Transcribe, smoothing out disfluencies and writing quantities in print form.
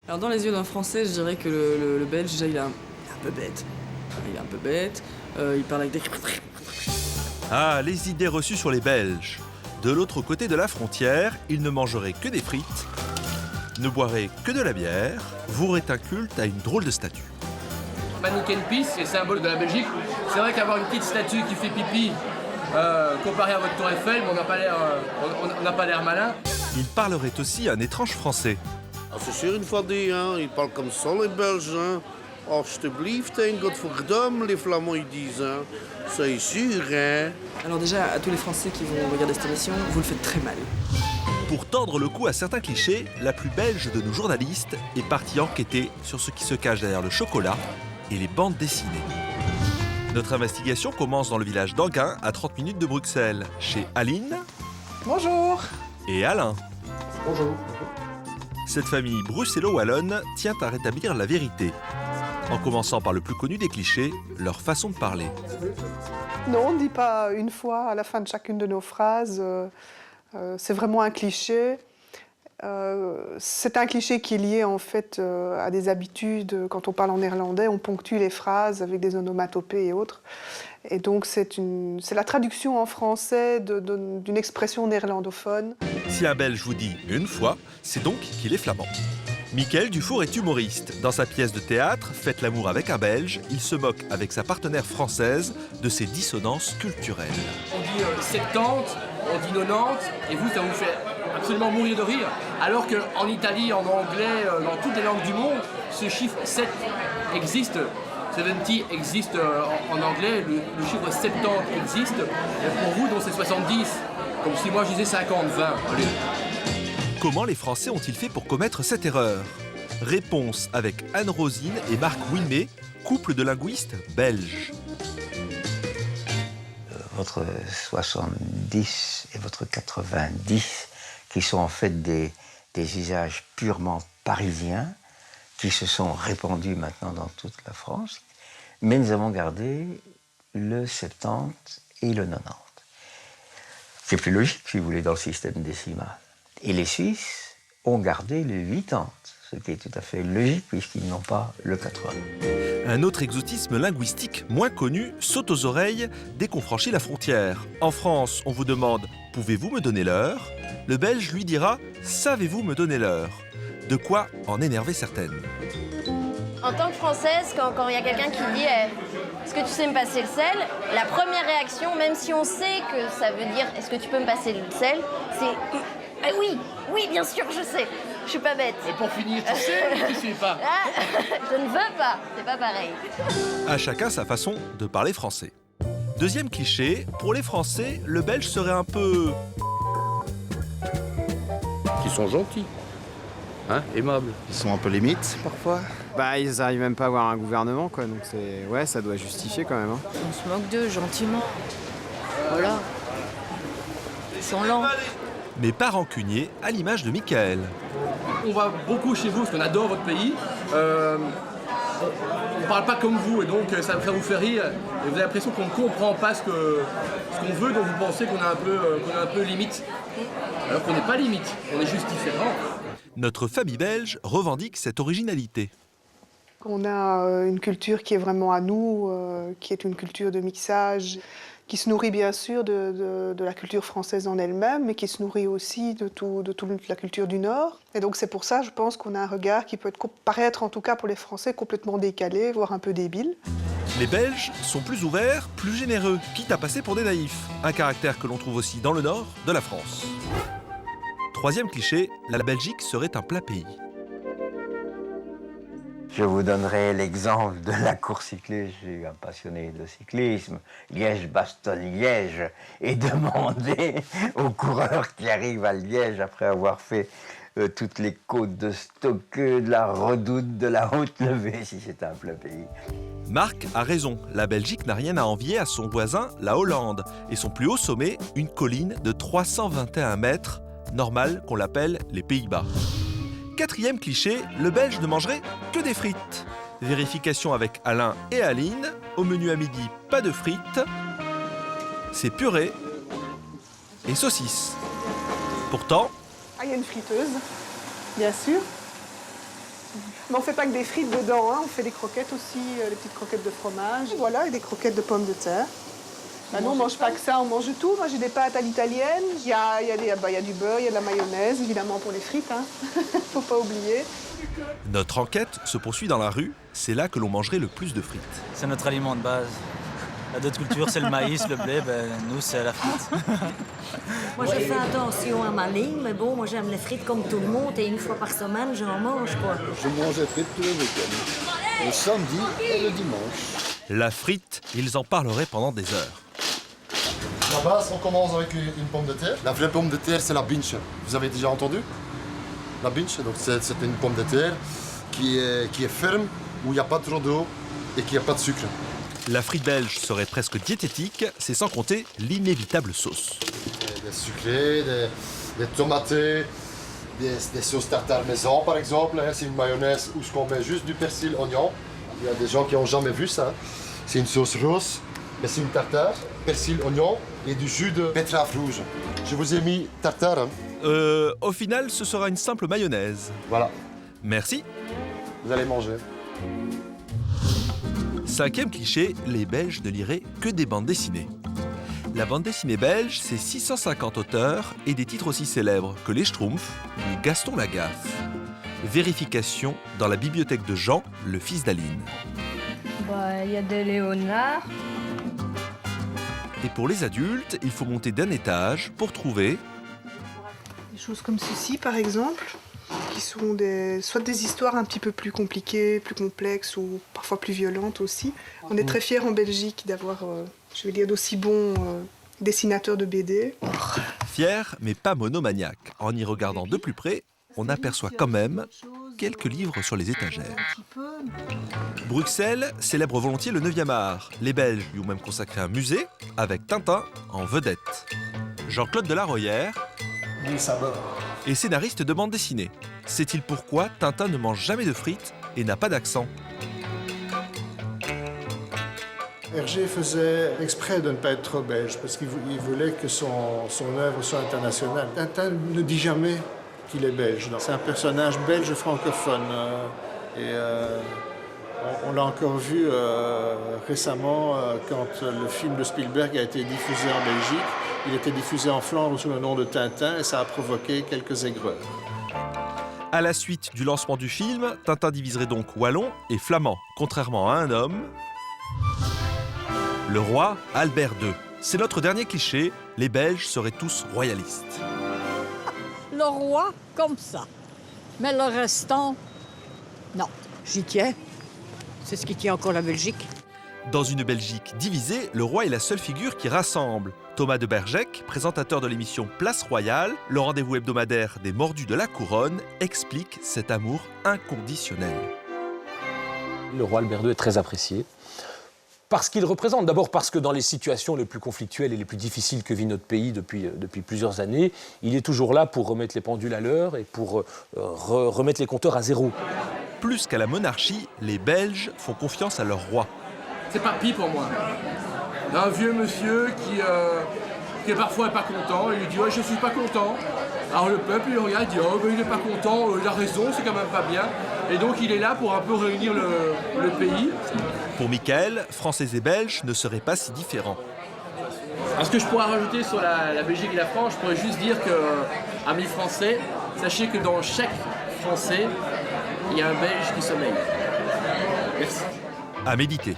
Alors dans les yeux d'un Français, je dirais que le Belge, déjà, il est un peu bête. Il est un peu bête, il parle avec des... Ah, les idées reçues sur les Belges. De l'autre côté de la frontière, ils ne mangeraient que des frites, ne boiraient que de la bière, voueraient un culte à une drôle de statue. Manneken Pis, c'est le symbole de la Belgique. C'est vrai qu'avoir une petite statue qui fait pipi, comparée à votre tour Eiffel, on n'a pas l'air malin. Ils parleraient aussi un étrange français. Ah, c'est sûr une fois dit, hein, ils parlent comme ça les Belges. Hein. Oh, alsjeblieft, hein, godverdomme, les Flamands ils disent. Hein. C'est sûr, hein. Alors déjà, à tous les Français qui vont regarder cette émission, vous le faites très mal. Pour tordre le cou à certains clichés, la plus belge de nos journalistes est partie enquêter sur ce qui se cache derrière le chocolat et les bandes dessinées. Notre investigation commence dans le village d'Anguin, à 30 minutes de Bruxelles, chez Aline. Bonjour. Et Alain. Bonjour. Cette famille bruxello-wallonne tient à rétablir la vérité, en commençant par le plus connu des clichés, leur façon de parler. Non, on ne dit pas une fois à la fin de chacune de nos phrases. C'est vraiment un cliché. C'est un cliché qui est lié en fait à des habitudes. Quand on parle en néerlandais, on ponctue les phrases avec des onomatopées et autres. Et donc c'est la traduction en français d'une expression néerlandophone. Si un Belge vous dit une fois, c'est donc qu'il est flamand. Michael Dufour est humoriste. Dans sa pièce de théâtre, Faites l'amour avec un Belge, il se moque avec sa partenaire française de ses dissonances culturelles. On dit 70, on dit 90, et vous, ça vous fait absolument mourir de rire. Alors qu'en Italie, en anglais, dans toutes les langues du monde, ce chiffre 7 existe. 70 existe en anglais, le chiffre 70 existe. Et pour vous, donc c'est 70. Comme si moi je disais 50, 20. Allez. Comment les Français ont-ils fait pour commettre cette erreur? Réponse avec Anne Rosine et Marc Ouimet, couple de linguistes belges. Votre 70 et votre 90, qui sont en fait des usages purement parisiens, qui se sont répandus maintenant dans toute la France. Mais nous avons gardé le 70 et le 90. C'est plus logique, si vous voulez, dans le système décimal. Et les Suisses ont gardé le 80, ce qui est tout à fait logique puisqu'ils n'ont pas le 80. Un autre exotisme linguistique moins connu saute aux oreilles dès qu'on franchit la frontière. En France, on vous demande « Pouvez-vous me donner l'heure ?» Le Belge lui dira « Savez-vous me donner l'heure ?» De quoi en énerver certaines. En tant que Française, quand il y a quelqu'un qui dit est-ce que tu sais me passer le sel, la première réaction, même si on sait que ça veut dire est-ce que tu peux me passer le sel, c'est oui, bien sûr, je sais, je suis pas bête. Et pour finir, tu sais ou tu sais pas? Je ne veux pas, c'est pas pareil. À chacun sa façon de parler français. Deuxième cliché, pour les Français, le Belge serait un peu... Qui sont gentils, hein, aimables. Ils sont un peu limites parfois. Bah ils arrivent même pas à avoir un gouvernement quoi, donc c'est... Ouais, ça doit justifier quand même. Hein. On se moque d'eux gentiment. Voilà. Ils sont lents. Mais pas rancunier, à l'image de Michael. On va beaucoup chez vous parce qu'on adore votre pays. On parle pas comme vous et donc ça vous fait rire. Et vous avez l'impression qu'on ne comprend pas ce qu'on veut, donc vous pensez qu'on est un peu limite. Alors qu'on n'est pas limite, on est juste différent. Notre famille belge revendique cette originalité. On a une culture qui est vraiment à nous, qui est une culture de mixage, qui se nourrit bien sûr de la culture française en elle-même, mais qui se nourrit aussi de toute la culture du Nord. Et donc c'est pour ça, je pense, qu'on a un regard qui peut paraître, en tout cas pour les Français, complètement décalé, voire un peu débile. Les Belges sont plus ouverts, plus généreux, quitte à passer pour des naïfs. Un caractère que l'on trouve aussi dans le nord de la France. Troisième cliché, la Belgique serait un plat pays. Je vous donnerai l'exemple de la course cycliste. Je suis un passionné de cyclisme. Liège-Bastogne-Liège. Et demander aux coureurs qui arrivent à Liège après avoir fait toutes les côtes de Stokke, de la Redoute, de la Haute-Levée, si c'est un plat pays. Marc a raison, la Belgique n'a rien à envier à son voisin, la Hollande. Et son plus haut sommet, une colline de 321 mètres, normal qu'on l'appelle les Pays-Bas. Quatrième cliché, le Belge ne mangerait que des frites. Vérification avec Alain et Aline. Au menu à midi, pas de frites. C'est purée et saucisses. Pourtant... Ah, il y a une friteuse, bien sûr. Mais on ne fait pas que des frites dedans, hein. On fait des croquettes aussi, des petites croquettes de fromage. Voilà, et des croquettes de pommes de terre. Bah nous, on ne mange pas que ça, on mange tout. Moi, j'ai des pâtes à l'italienne, il y a du beurre, il y a de la mayonnaise, évidemment pour les frites, hein. Faut pas oublier. Notre enquête se poursuit dans la rue, c'est là que l'on mangerait le plus de frites. C'est notre aliment de base. La d'autres cultures, c'est le maïs, le blé, nous, c'est la frite. Moi, je fais attention à ma ligne, mais bon, moi, j'aime les frites comme tout le monde et une fois par semaine, j'en mange, quoi. Je mange les frites tous les week-ends, le samedi et le dimanche. La frite, ils en parleraient pendant des heures. À la base, on commence avec une pomme de terre. La vraie pomme de terre, c'est la binche. Vous avez déjà entendu? La binche, donc c'est une pomme de terre qui est ferme, où il n'y a pas trop d'eau et qui n'a pas de sucre. La frite belge serait presque diététique, c'est sans compter l'inévitable sauce. Des sucrés, des tomatés, des sauces tartare maison par exemple. C'est une mayonnaise où on met juste du persil, oignon. Il y a des gens qui n'ont jamais vu ça. C'est une sauce rose, mais c'est une tartare, persil, oignon et du jus de betterave rouge. Je vous ai mis tartare. Hein. Au final, ce sera une simple mayonnaise. Voilà. Merci. Vous allez manger. 5e cliché, les Belges ne liraient que des bandes dessinées. La bande dessinée belge, c'est 650 auteurs et des titres aussi célèbres que Les Schtroumpfs ou Gaston Lagaffe. Vérification dans la bibliothèque de Jean, le fils d'Aline. Il y a des Léonard. Et pour les adultes, il faut monter d'un étage pour trouver... Des choses comme ceci, par exemple, qui sont soit des histoires un petit peu plus compliquées, plus complexes ou parfois plus violentes aussi. On est très fiers en Belgique d'avoir, d'aussi bons dessinateurs de BD. Fier, mais pas monomaniaque. En y regardant de plus près, on aperçoit quand même quelques livres sur les étagères. Bruxelles célèbre volontiers le 9e art. Les Belges lui ont même consacré un musée avec Tintin en vedette. Jean-Claude Delarroyère est scénariste de bande dessinée. Sait-il pourquoi Tintin ne mange jamais de frites et n'a pas d'accent? Hergé faisait exprès de ne pas être trop belge parce qu'il voulait que son œuvre soit internationale. Tintin ne dit jamais qu'il est belge. C'est un personnage belge francophone. On l'a encore vu récemment quand le film de Spielberg a été diffusé en Belgique. Il était diffusé en Flandre sous le nom de Tintin et ça a provoqué quelques aigreurs. À la suite du lancement du film, Tintin diviserait donc wallon et flamand, contrairement à un homme, le roi Albert II. C'est notre dernier cliché, les Belges seraient tous royalistes. Le roi, comme ça. Mais le restant, non. J'y tiens. C'est ce qui tient encore la Belgique. Dans une Belgique divisée, le roi est la seule figure qui rassemble. Thomas de Bergec, présentateur de l'émission Place Royale, le rendez-vous hebdomadaire des Mordus de la Couronne, explique cet amour inconditionnel. Le roi Albert II est très apprécié. Parce qu'il représente, d'abord parce que dans les situations les plus conflictuelles et les plus difficiles que vit notre pays depuis plusieurs années, il est toujours là pour remettre les pendules à l'heure et pour remettre les compteurs à zéro. Plus qu'à la monarchie, les Belges font confiance à leur roi. C'est papy pour moi. Un vieux monsieur qui est parfois pas content, il lui dit « Ouais, je suis pas content ». Alors le peuple, il regarde, il dit « Oh, ben, il est pas content, il a raison, c'est quand même pas bien ». Et donc il est là pour un peu réunir le pays. Pour Michael, Français et Belges ne seraient pas si différents. Alors, ce que je pourrais rajouter sur la Belgique et la France, je pourrais juste dire que, amis français, sachez que dans chaque Français, il y a un Belge qui sommeille. Merci. À méditer.